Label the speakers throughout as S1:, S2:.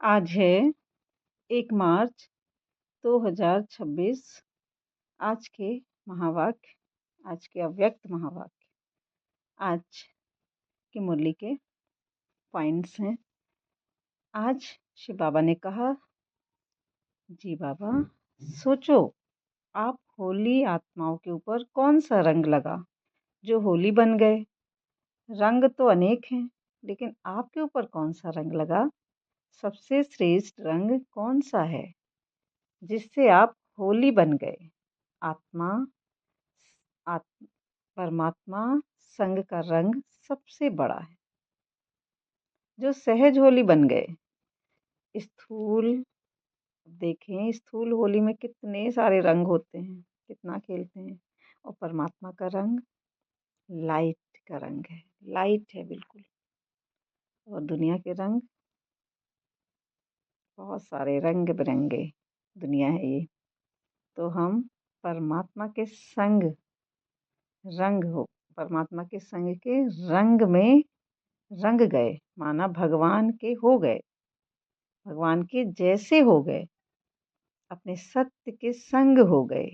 S1: आज है 1 मार्च 2026। आज के महावाक्य, आज के अव्यक्त महावाक्य, आज की मुरली के पॉइंट्स हैं। आज शिव बाबा ने कहा, जी बाबा, सोचो आप होली आत्माओं के ऊपर कौन सा रंग लगा जो होली बन गए। रंग तो अनेक हैं, लेकिन आपके ऊपर कौन सा रंग लगा? सबसे श्रेष्ठ रंग कौन सा है जिससे आप होली बन गए? आत्मा, परमात्मा संग का रंग सबसे बड़ा है, जो सहज होली बन गए। स्थूल देखें, स्थूल होली में कितने सारे रंग होते हैं, कितना खेलते हैं। और परमात्मा का रंग लाइट का रंग है, लाइट है बिल्कुल। और दुनिया के रंग बहुत सारे, रंग बिरंगे दुनिया है ये। तो हम परमात्मा के संग रंग हो, परमात्मा के संग के रंग में रंग गए, माना भगवान के हो गए, भगवान के जैसे हो गए, अपने सत्य के संग हो गए।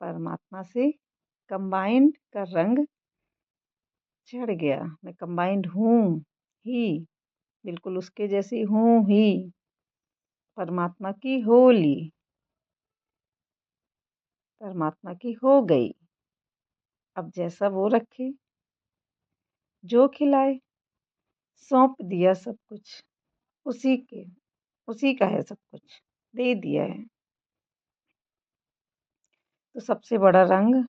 S1: परमात्मा से कंबाइंड का रंग चढ़ गया। मैं कंबाइंड हूँ ही, बिल्कुल उसके जैसी हूँ ही, परमात्मा की हो ली, परमात्मा की हो गई। अब जैसा वो रखे, जो खिलाए, सौंप दिया सब कुछ उसी के, उसी का है सब कुछ, दे दिया है। तो सबसे बड़ा रंग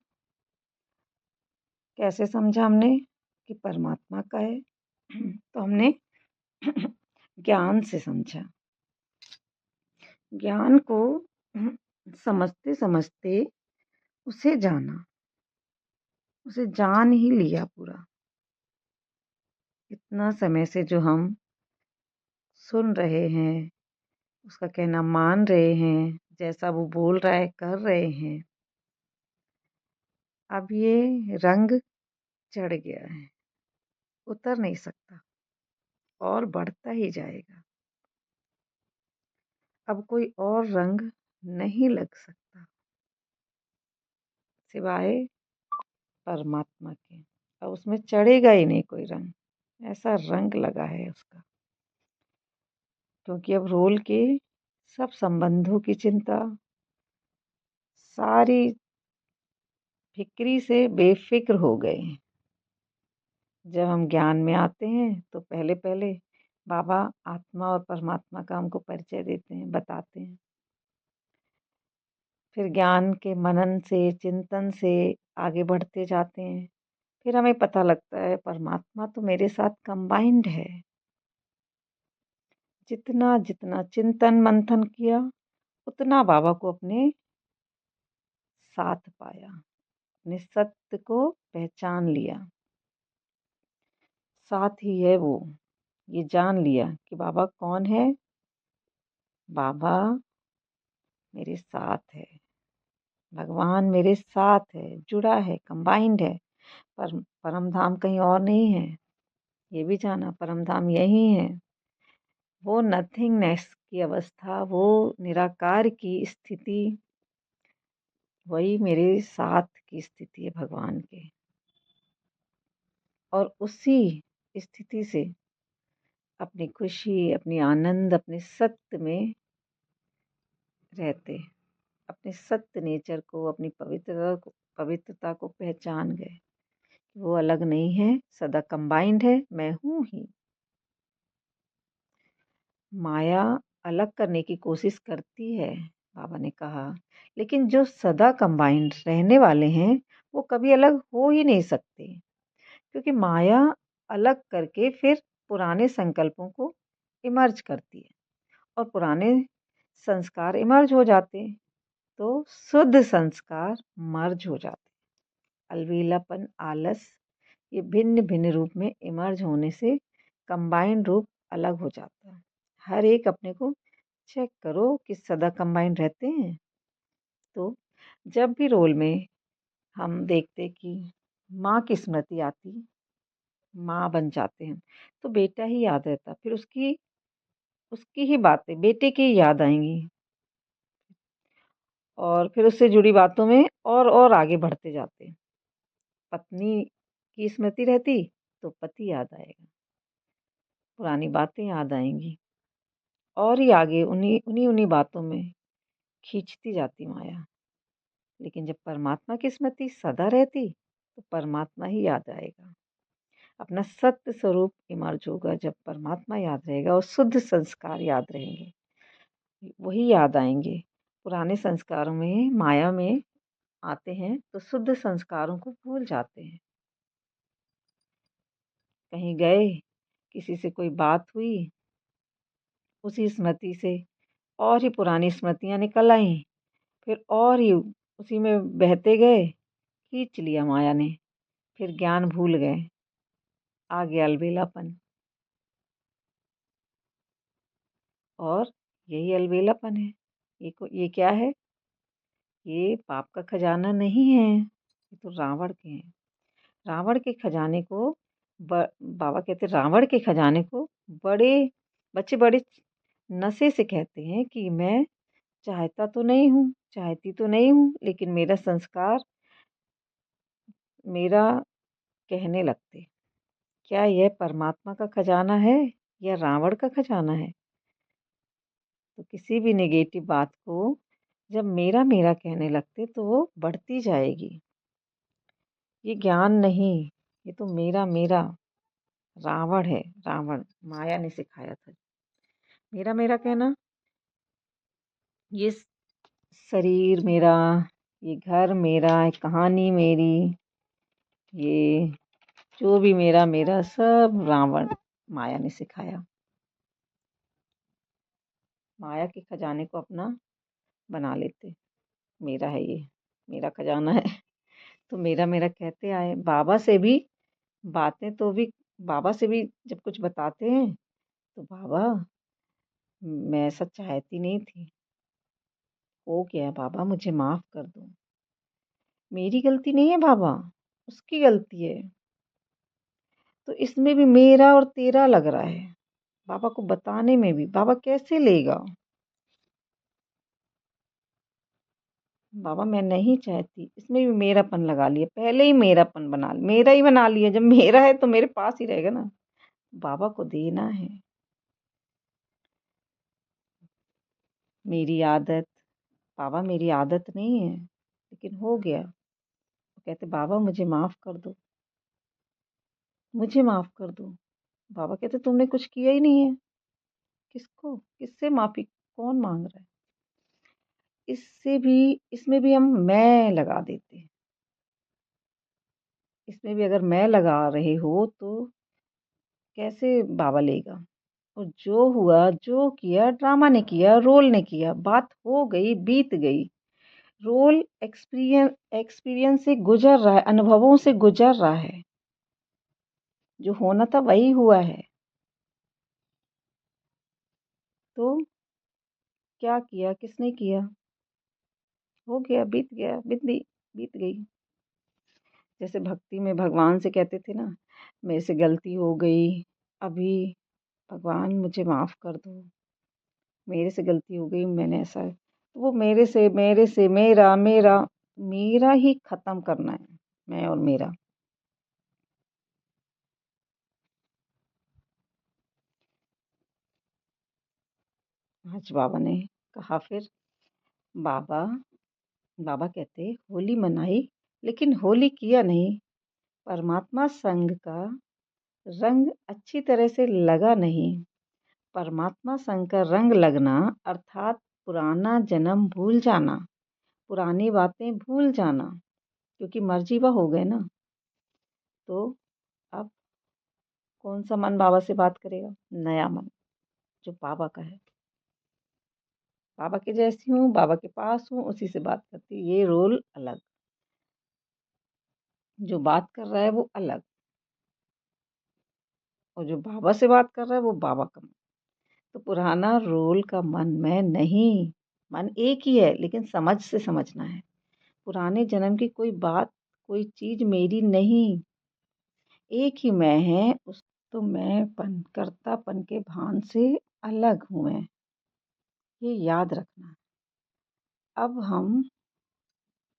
S1: कैसे समझा हमने कि परमात्मा का है? तो हमने ज्ञान से समझा। ज्ञान को समझते समझते उसे जाना, उसे जान ही लिया पूरा। इतना समय से जो हम सुन रहे हैं, उसका कहना मान रहे हैं, जैसा वो बोल रहा है कर रहे हैं, अब ये रंग चढ़ गया है, उतर नहीं सकता और बढ़ता ही जाएगा। अब कोई और रंग नहीं लग सकता सिवाय परमात्मा के। अब उसमें चढ़ेगा ही नहीं कोई रंग, ऐसा रंग लगा है उसका। क्योंकि अब रोल के सब संबंधों की चिंता, सारी फिक्री से बेफिक्र हो गए। जब हम ज्ञान में आते हैं तो पहले पहले बाबा आत्मा और परमात्मा का हमको परिचय देते हैं, बताते हैं। फिर ज्ञान के मनन से, चिंतन से आगे बढ़ते जाते हैं। फिर हमें पता लगता है परमात्मा तो मेरे साथ कंबाइंड है। जितना जितना चिंतन मंथन किया, उतना बाबा को अपने साथ पाया, अपने सत्य को पहचान लिया। साथ ही है वो, ये जान लिया कि बाबा कौन है। बाबा मेरे साथ है, भगवान मेरे साथ है, जुड़ा है, कंबाइंड है। पर परम धाम कहीं और नहीं है, ये भी जाना, परम धाम यही है। वो नथिंगनेस की अवस्था, वो निराकार की स्थिति, वही मेरे साथ की स्थिति है भगवान के। और उसी स्थिति से अपनी खुशी, अपनी आनंद, अपने सत्य में रहते, अपने सत्य नेचर को, अपनी पवित्रता को पहचान गए। वो अलग नहीं है, सदा कंबाइंड है, मैं हूँ ही। माया अलग करने की कोशिश करती है, बाबा ने कहा, लेकिन जो सदा कंबाइंड रहने वाले हैं वो कभी अलग हो ही नहीं सकते। क्योंकि माया अलग करके फिर पुराने संकल्पों को इमर्ज करती है, और पुराने संस्कार इमर्ज हो जाते हैं, तो शुद्ध संस्कार मर्ज हो जाते। अलवीलापन, आलस, ये भिन्न भिन्न रूप में इमर्ज होने से कंबाइंड रूप अलग हो जाता है। हर एक अपने को चेक करो कि सदा कंबाइंड रहते हैं। तो जब भी रोल में हम देखते कि माँ की स्मृति आती, माँ बन जाते हैं, तो बेटा ही याद रहता, फिर उसकी उसकी ही बातें, बेटे की याद आएंगी और फिर उससे जुड़ी बातों में और आगे बढ़ते जाते। पत्नी की स्मृति रहती तो पति याद आएगा, पुरानी बातें याद आएंगी और ही आगे उन्हीं उन्हीं उन्हीं बातों में खींचती जाती माया। लेकिन जब परमात्मा की स्मृति सदा रहती तो परमात्मा ही याद आएगा। अपना सत्य स्वरूप इमर्ज होगा जब परमात्मा याद रहेगा और शुद्ध संस्कार याद रहेंगे, वही याद आएंगे। पुराने संस्कारों में माया में आते हैं तो शुद्ध संस्कारों को भूल जाते हैं। कहीं गए, किसी से कोई बात हुई, उसी स्मृति से और ही पुरानी स्मृतियां निकल आई, फिर और ही उसी में बहते गए, खींच लिया माया ने, फिर ज्ञान भूल गए, आ गया अलबेलापन। और यही अलबेलापन है। ये क्या है? ये पाप का खजाना नहीं है, ये तो रावण के हैं। रावण के खजाने को बाबा कहते रावण के खजाने को बड़े बच्चे बड़े नशे से कहते हैं कि मैं चाहती तो नहीं हूँ, लेकिन मेरा संस्कार मेरा कहने लगते। क्या यह परमात्मा का खजाना है या रावण का खजाना है? तो किसी भी नेगेटिव बात को जब मेरा मेरा कहने लगते तो वो बढ़ती जाएगी। ये ज्ञान नहीं, ये तो मेरा मेरा रावण है। रावण माया ने सिखाया था मेरा मेरा कहना। ये शरीर मेरा, ये घर मेरा, ये कहानी मेरी, ये जो भी मेरा मेरा सब रावण माया ने सिखाया। माया के खजाने को अपना बना लेते, मेरा है ये, मेरा खजाना है। तो मेरा मेरा कहते आए। बातें तो भी बाबा से भी जब कुछ बताते हैं तो बाबा मैं ऐसा चाहती नहीं थी, हो गया बाबा, मुझे माफ कर दो। मेरी गलती नहीं है बाबा, उसकी गलती है। तो इसमें भी मेरा और तेरा लग रहा है। बाबा को बताने में भी बाबा कैसे लेगा? बाबा मैं नहीं चाहती, इसमें भी मेरापन लगा लिया, पहले ही मेरापन मेरा ही बना लिया। जब मेरा है तो मेरे पास ही रहेगा ना, बाबा को देना है। मेरी आदत, बाबा मेरी आदत नहीं है, लेकिन हो गया। वो कहते बाबा मुझे माफ कर दो, मुझे माफ कर दो। बाबा कहते तुमने कुछ किया ही नहीं है। किसको, किससे माफी कौन मांग रहा है? इसमें भी हम मैं लगा देते हैं। इसमें भी अगर मैं लगा रहे हो तो कैसे बाबा लेगा? और जो हुआ, जो किया, ड्रामा ने किया, रोल ने किया, बात हो गई, बीत गई। रोल एक्सपीरियंस से गुजर रहा है, अनुभवों से गुजर रहा है। जो होना था वही हुआ है। तो क्या किया, किसने किया? हो गया, बीत गई। जैसे भक्ति में भगवान से कहते थे ना, मेरे से गलती हो गई, अभी भगवान मुझे माफ कर दो, मेरे से गलती हो गई, मैंने ऐसा। तो वो मेरे से मेरा मेरा मेरा ही खत्म करना है, मैं और मेरा। आज बाबा ने कहा फिर, बाबा बाबा कहते होली मनाई लेकिन होली किया नहीं। परमात्मा संग का रंग अच्छी तरह से लगा नहीं। परमात्मा संग का रंग लगना अर्थात पुराना जन्म भूल जाना, पुरानी बातें भूल जाना, क्योंकि मर्जीवा हो गए ना। तो अब कौन सा मन बाबा से बात करेगा? नया मन, जो बाबा का है। बाबा के जैसी हूँ, बाबा के पास हूँ, उसी से बात करती। ये रोल अलग, जो बात कर रहा है वो अलग, और जो बाबा से बात कर रहा है वो बाबा का मन। तो पुराना रोल का मन मैं नहीं। मन एक ही है, लेकिन समझ से समझना है। पुराने जन्म की कोई बात, कोई चीज मेरी नहीं। एक ही मैं है। उस तो मैं कर्तापन के भान से अलग हूँ मैं, ये याद रखना। अब हम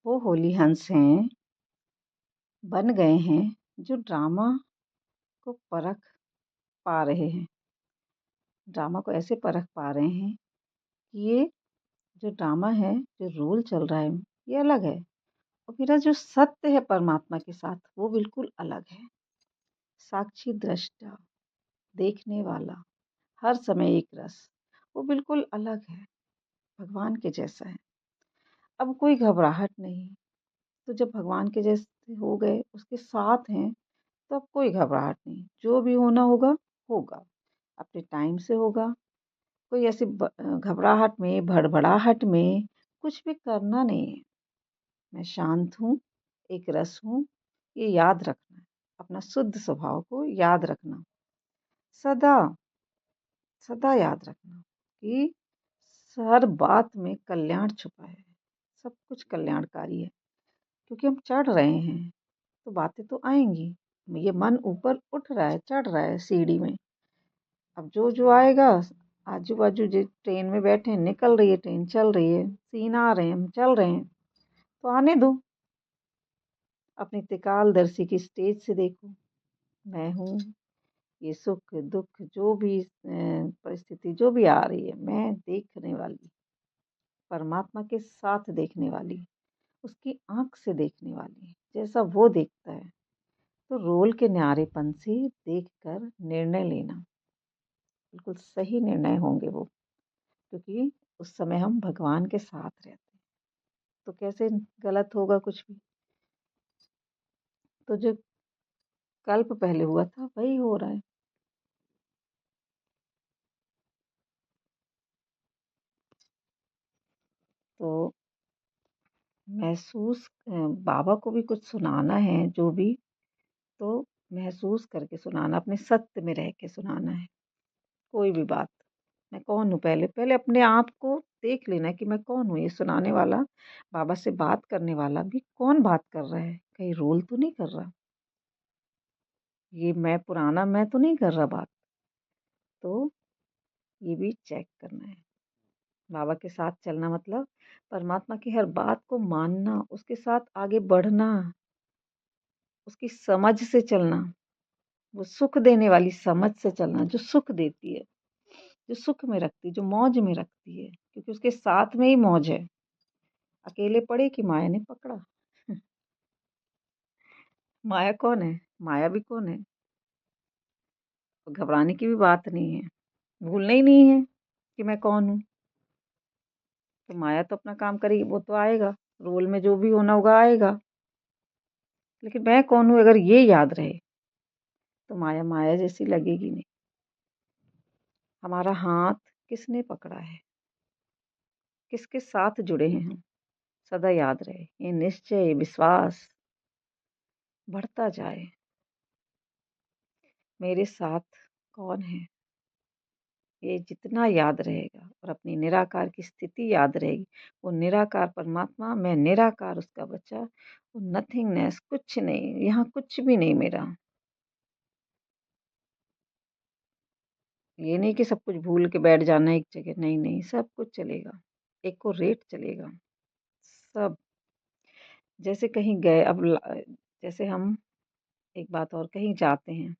S1: वो होली हंस हैं, बन गए हैं, जो ड्रामा को परख पा रहे हैं। ड्रामा को ऐसे परख पा रहे हैं कि ये जो ड्रामा है, जो रोल चल रहा है, ये अलग है और मेरा जो सत्य है परमात्मा के साथ, वो बिल्कुल अलग है। साक्षी दृष्टा, देखने वाला, हर समय एक रस, वो बिल्कुल अलग है, भगवान के जैसा है। अब कोई घबराहट नहीं, तो जब भगवान के जैसे हो गए, उसके साथ हैं, तब कोई घबराहट नहीं। जो भी होना होगा, होगा, अपने टाइम से होगा। कोई ऐसी घबराहट में, भड़बड़ाहट में कुछ भी करना नहीं है। मैं शांत हूँ, एक रस हूँ, ये याद रखना है। अपना शुद्ध स्वभाव को याद रखना, सदा सदा याद रखना कि हर बात में कल्याण छुपा है, सब कुछ कल्याणकारी है। क्योंकि हम चढ़ रहे हैं, तो बातें तो आएंगी। ये मन ऊपर उठ रहा है, चढ़ रहा है सीढ़ी में। अब जो जो आएगा, आजू बाजू जो ट्रेन में बैठे हैं, निकल रही है ट्रेन, चल रही है, सीन आ रहे हैं, हम चल रहे हैं, तो आने दो। अपनी त्रिकालदर्शी की स्टेज से देखो, मैं हूँ। ये सुख दुख जो भी परिस्थिति जो भी आ रही है, मैं देखने वाली, परमात्मा के साथ देखने वाली, उसकी आंख से देखने वाली, जैसा वो देखता है। तो रोल के न्यारेपन से देखकर निर्णय लेना, बिल्कुल सही निर्णय होंगे वो। क्योंकि उस समय हम भगवान के साथ रहते हैं, तो कैसे गलत होगा कुछ भी। तो जो कल्प पहले हुआ था, वही हो रहा है। तो महसूस बाबा को भी कुछ सुनाना है जो भी, तो महसूस करके सुनाना, अपने सत्य में रह के सुनाना है। कोई भी बात, मैं कौन हूँ, पहले पहले अपने आप को देख लेना कि मैं कौन हूँ। ये सुनाने वाला, बाबा से बात करने वाला भी कौन बात कर रहा है, कहीं रोल तो नहीं कर रहा, ये मैं पुराना मैं तो नहीं कर रहा बात। तो ये भी चेक करना है। बाबा के साथ चलना मतलब परमात्मा की हर बात को मानना, उसके साथ आगे बढ़ना, उसकी समझ से चलना, वो सुख देने वाली समझ से चलना, जो सुख देती है, जो सुख में रखती है, जो मौज में रखती है, क्योंकि उसके साथ में ही मौज है। अकेले पड़े कि माया ने पकड़ा। माया कौन है, माया भी कौन है। तो घबराने की भी बात नहीं है, भूलना ही नहीं है कि मैं कौन हूँ। तो माया तो अपना काम करेगी, वो तो आएगा, रोल में जो भी होना होगा आएगा। लेकिन मैं कौन हूँ अगर ये याद रहे, तो माया माया जैसी लगेगी नहीं। हमारा हाथ किसने पकड़ा है, किसके साथ जुड़े हैं हम, सदा याद रहे। ये निश्चय, ये विश्वास बढ़ता जाए, मेरे साथ कौन है, ये जितना याद रहेगा और अपनी निराकार की स्थिति याद रहेगी। वो निराकार परमात्मा, मैं निराकार उसका बच्चा, वो नथिंगनेस, कुछ नहीं, यहाँ कुछ भी नहीं मेरा। ये नहीं कि सब कुछ भूल के बैठ जाना एक जगह, नहीं नहीं, सब कुछ चलेगा, एक को रेट चलेगा सब। जैसे कहीं गए, अब जैसे हम एक बात और, कहीं जाते हैं